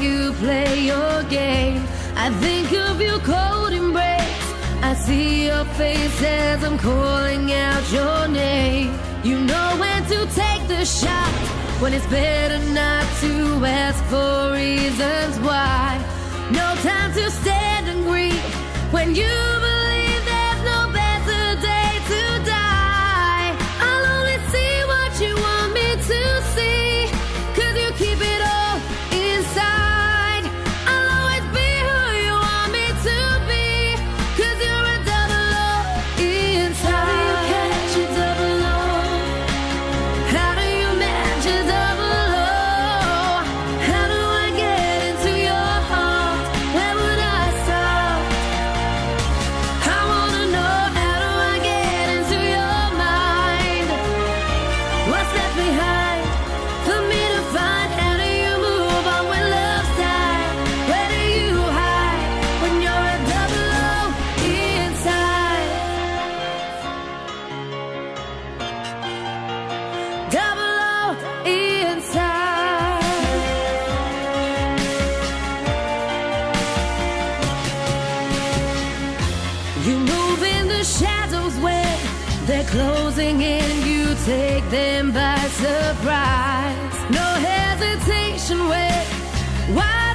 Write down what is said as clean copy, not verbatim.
you play your game. I think of your cold embrace. I see your face as I'm calling out your name. You know when to take the shot, when it's better not to ask for reasons why. No time to stand and grieve when you believe there's no better day to die. I'll only see what you want me to see, 'cause you keep it all inside. I'll always be who you want me to be, 'cause you're a double O inside. How do you catch a double O? How do you match a double O? How do I get into your heart? Where would I start? I wanna know, how do I get into your mind? What's left behind for me to find? How do you move on when love's died? Where do you hide when you're a double O inside? Double O inside. You move in the shadows when they're closing in. You take them by surprise. No hesitation when why